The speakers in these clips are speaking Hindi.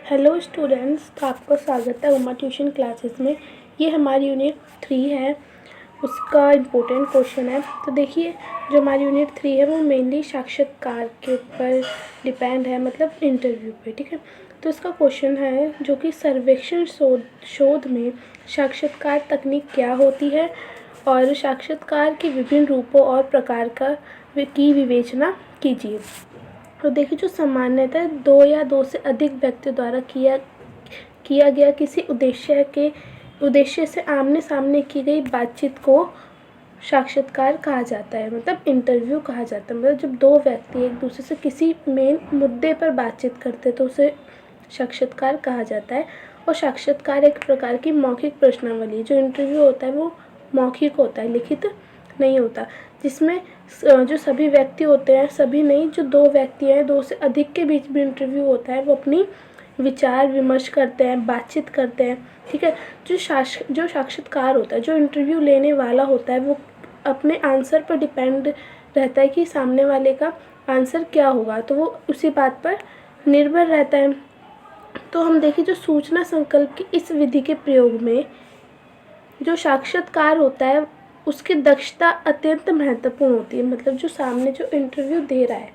हेलो स्टूडेंट्स, तो आपका स्वागत है उमा ट्यूशन क्लासेस में। ये हमारी यूनिट 3 है, उसका इम्पोर्टेंट क्वेश्चन है। तो देखिए, जो हमारी यूनिट 3 है वो मेनली साक्षात्कार के ऊपर डिपेंड है, मतलब इंटरव्यू पे। ठीक है, तो इसका क्वेश्चन है जो कि सर्वेक्षण शोध में साक्षात्कार तकनीक क्या होती है और साक्षात्कार के विभिन्न रूपों और प्रकार की विवेचना कीजिए। तो देखिए, जो सामान्यतः दो या दो से अधिक व्यक्तियों द्वारा किया गया किसी उद्देश्य से आमने सामने की गई बातचीत को साक्षात्कार कहा जाता है, मतलब इंटरव्यू कहा जाता है। मतलब जब दो व्यक्ति एक दूसरे से किसी मेन मुद्दे पर बातचीत करते हैं तो उसे साक्षात्कार कहा जाता है। और साक्षात्कार एक प्रकार की मौखिक प्रश्नावली, जो इंटरव्यू होता है वो मौखिक होता है, लिखित नहीं होता, जिसमें जो सभी व्यक्ति होते हैं, सभी नहीं, जो दो व्यक्ति हैं, दो से अधिक के बीच भी इंटरव्यू होता है, वो अपनी विचार विमर्श करते हैं, बातचीत करते हैं। ठीक है, जो साक्षात्कार होता है, जो इंटरव्यू लेने वाला होता है, वो अपने आंसर पर डिपेंड रहता है कि सामने वाले का आंसर क्या होगा, तो वो उसी बात पर निर्भर रहता है। तो हम देखें, जो सूचना संकल्प की इस विधि के प्रयोग में जो साक्षात्कार होता है उसकी दक्षता अत्यंत महत्वपूर्ण होती है। मतलब जो सामने जो इंटरव्यू दे रहा है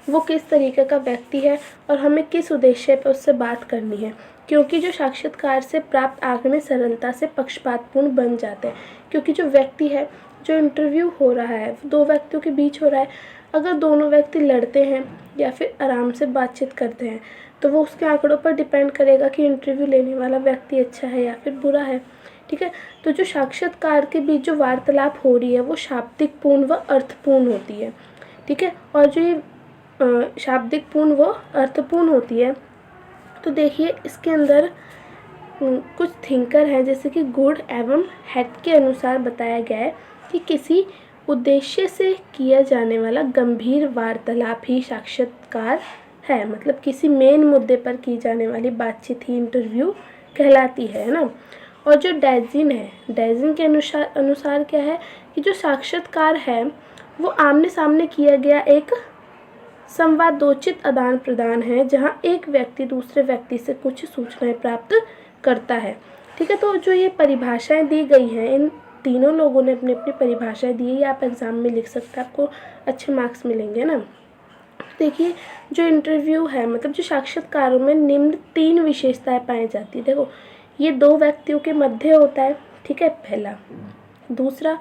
वो किस तरीके का व्यक्ति है और हमें किस उद्देश्य पर उससे बात करनी है, क्योंकि जो साक्षात्कार से प्राप्त आंकड़े सरलता से पक्षपातपूर्ण बन जाते हैं। क्योंकि जो व्यक्ति है, जो इंटरव्यू हो रहा है, दो व्यक्तियों के बीच हो रहा है। अगर दोनों व्यक्ति लड़ते हैं या फिर आराम से बातचीत करते हैं तो वो उसके आंकड़ों पर डिपेंड करेगा कि इंटरव्यू लेने वाला व्यक्ति अच्छा है या फिर बुरा है। ठीक है, तो जो साक्षात्कार के बीच जो वार्तालाप हो रही है वो शाब्दिक पूर्ण व अर्थपूर्ण होती है। ठीक है, और जो ये शाब्दिक पूर्ण व अर्थपूर्ण होती है, तो देखिए इसके अंदर कुछ थिंकर हैं, जैसे कि गुड एवं हेड के अनुसार बताया गया है कि किसी उद्देश्य से किया जाने वाला गंभीर वार्तालाप ही साक्षात्कार है। मतलब किसी मेन मुद्दे पर की जाने वाली बातचीत ही इंटरव्यू कहलाती है ना। और जो डाइजिन के अनुसार क्या है कि जो साक्षात्कार है वो आमने सामने किया गया एक संवादोचित आदान प्रदान है, जहां एक व्यक्ति दूसरे व्यक्ति से कुछ सूचनाएं प्राप्त करता है। ठीक है, तो जो ये परिभाषाएं दी गई हैं, इन तीनों लोगों ने अपनी अपनी परिभाषाएं दी है, आप एग्जाम में लिख सकते हैं, आपको अच्छे मार्क्स मिलेंगे ना। देखिए, जो इंटरव्यू है, मतलब जो साक्षात्कारों में निम्न 3 विशेषताएं पाई जाती है। देखो, ये दो व्यक्तियों के मध्य होता है, ठीक है, पहला। दूसरा,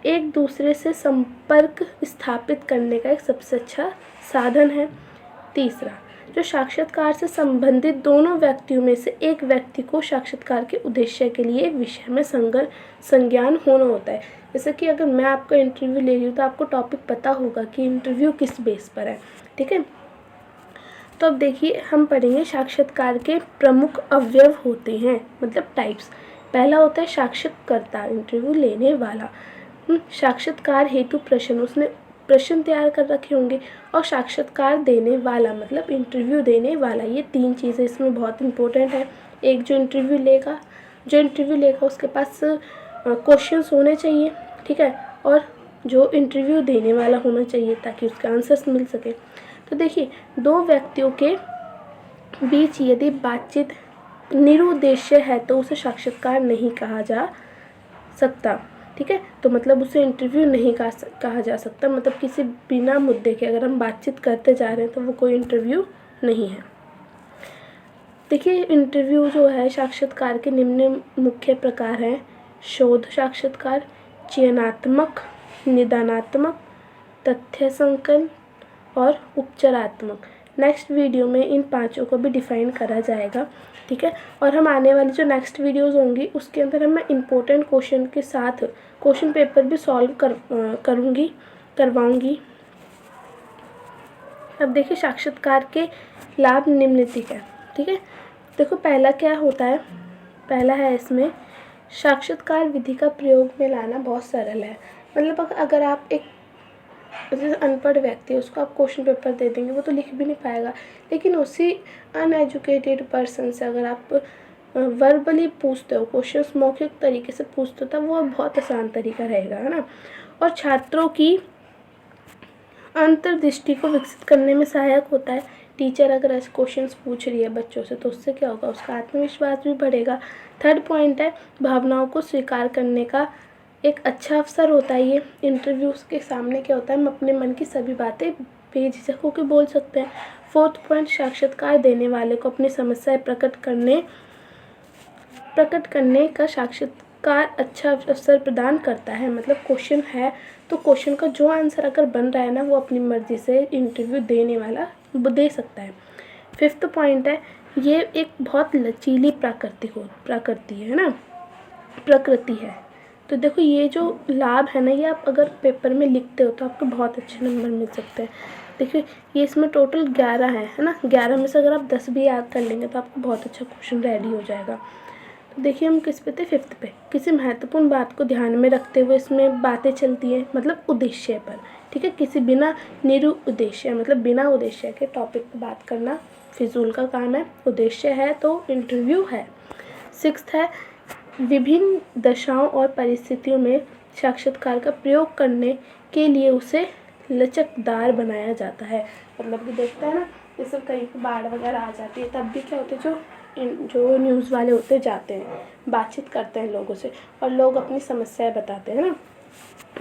एक दूसरे से संपर्क स्थापित करने का एक सबसे अच्छा साधन है। तीसरा, जो साक्षात्कार से संबंधित दोनों व्यक्तियों में से एक व्यक्ति को साक्षात्कार के उद्देश्य के लिए विषय में संज्ञान होना होता है। जैसे कि अगर मैं आपका इंटरव्यू ले रही हूँ तो आपको टॉपिक पता होगा कि इंटरव्यू किस बेस पर है। ठीक है, तो अब देखिए, हम पढ़ेंगे साक्षात्कार के प्रमुख अवयव होते हैं, मतलब टाइप्स। पहला होता है साक्षात्कारकर्ता, इंटरव्यू लेने वाला। साक्षात्कार हेतु प्रश्न, उसने प्रश्न तैयार कर रखे होंगे। और साक्षात्कार देने वाला, मतलब इंटरव्यू देने वाला। ये 3 चीज़ें इसमें बहुत इंपॉर्टेंट है। एक जो इंटरव्यू लेगा उसके पास क्वेश्चंस होने चाहिए। ठीक है, और जो इंटरव्यू देने वाला होना चाहिए ताकि उसके आंसर्स मिल सके। तो देखिए, दो व्यक्तियों के बीच यदि बातचीत निरुद्देश्य है तो उसे साक्षात्कार नहीं कहा जा सकता। ठीक है, तो मतलब उसे इंटरव्यू नहीं कहा जा सकता। मतलब किसी बिना मुद्दे के अगर हम बातचीत करते जा रहे हैं तो वो कोई इंटरव्यू नहीं है। देखिए, इंटरव्यू जो है साक्षात्कार के निम्न मुख्य प्रकार हैं: शोध साक्षात्कार, चयनात्मक, निदानात्मक, तथ्य संकलन और उपचारात्मक। नेक्स्ट वीडियो में इन 5 को भी डिफाइन करा जाएगा। ठीक है, और हम आने वाली जो नेक्स्ट वीडियोस होंगी उसके अंदर मैं इम्पोर्टेंट क्वेश्चन के साथ क्वेश्चन पेपर भी सॉल्व करवाऊंगी। अब देखिए, साक्षात्कार के लाभ निम्नलिखित है। ठीक है, देखो पहला क्या होता है, पहला है इसमें साक्षात्कार विधि का प्रयोग में लाना बहुत सरल है। मतलब अगर आप एक जैसे अनपढ़ व्यक्ति है, उसको आप क्वेश्चन पेपर दे देंगे, वो तो लिख भी नहीं पाएगा। लेकिन उसी अनएजुकेटेड पर्सन से अगर आप वर्बली पूछते हो, क्वेश्चंस मौखिक तरीके से पूछते हो, तब वो बहुत आसान तरीका रहेगा, है ना। और छात्रों की अंतर्दृष्टि को विकसित करने में सहायक होता है। टीचर अगर ऐसे क्वेश्चंस पूछ रही है बच्चों से तो उससे क्या होगा, उसका आत्मविश्वास भी बढ़ेगा। थर्ड पॉइंट है भावनाओं को स्वीकार करने का एक अच्छा अवसर होता है। ये इंटरव्यूज़ के सामने क्या होता है, हम अपने मन की सभी बातें बेझिझक होकर बोल सकते हैं। फोर्थ पॉइंट, साक्षात्कार देने वाले को अपनी समस्याएं प्रकट करने का साक्षात्कार अच्छा अवसर प्रदान करता है। मतलब क्वेश्चन है तो क्वेश्चन का जो आंसर अगर बन रहा है ना, वो अपनी मर्जी से इंटरव्यू देने वाला वो दे सकता है। फिफ्थ पॉइंट है, ये एक बहुत लचीली प्रकृति है। तो देखो ये जो लाभ है ना, ये आप अगर पेपर में लिखते हो तो आपको बहुत अच्छे नंबर मिल सकते हैं। देखिए ये इसमें टोटल 11 है ना, 11 में से अगर आप 10 भी याद कर लेंगे तो आपको बहुत अच्छा क्वेश्चन रेडी हो जाएगा। तो देखिए हम किस पे थे, फिफ्थ पे। किसी महत्वपूर्ण बात को ध्यान में रखते हुए इसमें बातें चलती हैं, मतलब उद्देश्य पर, ठीक है। किसी बिना निरुद्देश्य मतलब बिना उद्देश्य के टॉपिक पर बात करना फिजूल का काम है। उद्देश्य है तो इंटरव्यू है। सिक्स्थ है, विभिन्न दशाओं और परिस्थितियों में साक्षात्कार का प्रयोग करने के लिए उसे लचकदार बनाया जाता है। मतलब कि देखते हैं ना, जैसे कहीं बाढ़ वगैरह आ जाती है तब भी क्या होते हैं, जो न्यूज़ वाले होते जाते हैं, बातचीत करते हैं लोगों से और लोग अपनी समस्याएं बताते हैं ना,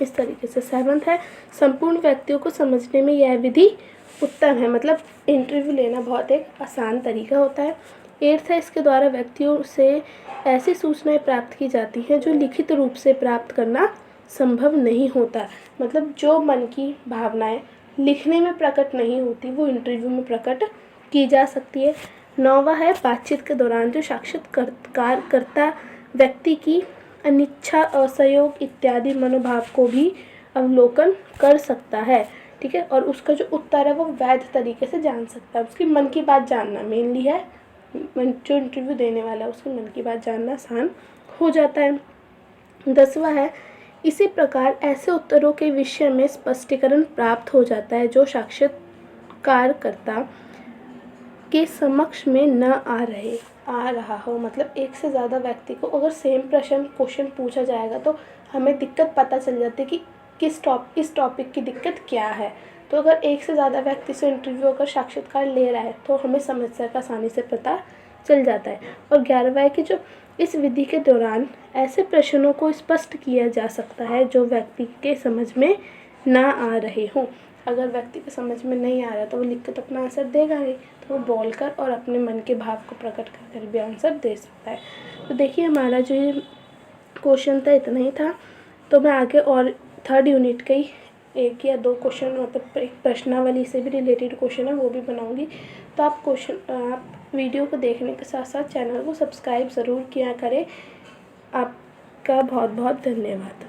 इस तरीके से। सेवंथ है, संपूर्ण व्यक्तियों को समझने में यह विधि उत्तम है। मतलब इंटरव्यू लेना बहुत एक आसान तरीका होता है। एट्थ है, इसके द्वारा व्यक्तियों से ऐसी सूचनाएं प्राप्त की जाती हैं जो लिखित रूप से प्राप्त करना संभव नहीं होता। मतलब जो मन की भावनाएं लिखने में प्रकट नहीं होती वो इंटरव्यू में प्रकट की जा सकती है। नौवां है, बातचीत के दौरान जो साक्षात्कारकर्ता व्यक्ति की अनिच्छा, असहयोग इत्यादि मनोभाव को भी अवलोकन कर सकता है, ठीक है। और उसका जो उत्तर है वो वैध तरीके से जान सकता है। उसकी मन की बात जानना मेनली है, जो इंटरव्यू देने वाला है उसकी मन की बात जानना आसान हो जाता है। 10वां है, इसी प्रकार ऐसे उत्तरों के विषय में स्पष्टीकरण प्राप्त हो जाता है जो साक्षात्कारकर्ता के समक्ष में न आ रहा हो। मतलब एक से ज़्यादा व्यक्ति को अगर सेम क्वेश्चन पूछा जाएगा तो हमें दिक्कत पता चल जाती है कि इस टॉपिक की दिक्कत क्या है। तो अगर एक से ज़्यादा व्यक्ति से इंटरव्यू अगर साक्षात्कार ले रहा है तो हमें समस्या का आसानी से पता चल जाता है। और 11वां है कि जो इस विधि के दौरान ऐसे प्रश्नों को स्पष्ट किया जा सकता है जो व्यक्ति के समझ में ना आ रहे हों। अगर व्यक्ति को समझ में नहीं आ रहा तो वो लिख के तो अपना आंसर देगा नहीं, तो वो बोलकर और अपने मन के भाव को प्रकट कर भी आंसर दे सकता है। तो देखिए हमारा जो ये क्वेश्चन था इतना ही था। तो मैं आगे और थर्ड यूनिट के ही 1 या 2 क्वेश्चन, मतलब एक प्रश्नावली से भी रिलेटेड क्वेश्चन है वो भी बनाऊंगी। तो आप वीडियो को देखने के साथ साथ चैनल को सब्सक्राइब ज़रूर किया करें। आपका बहुत बहुत धन्यवाद।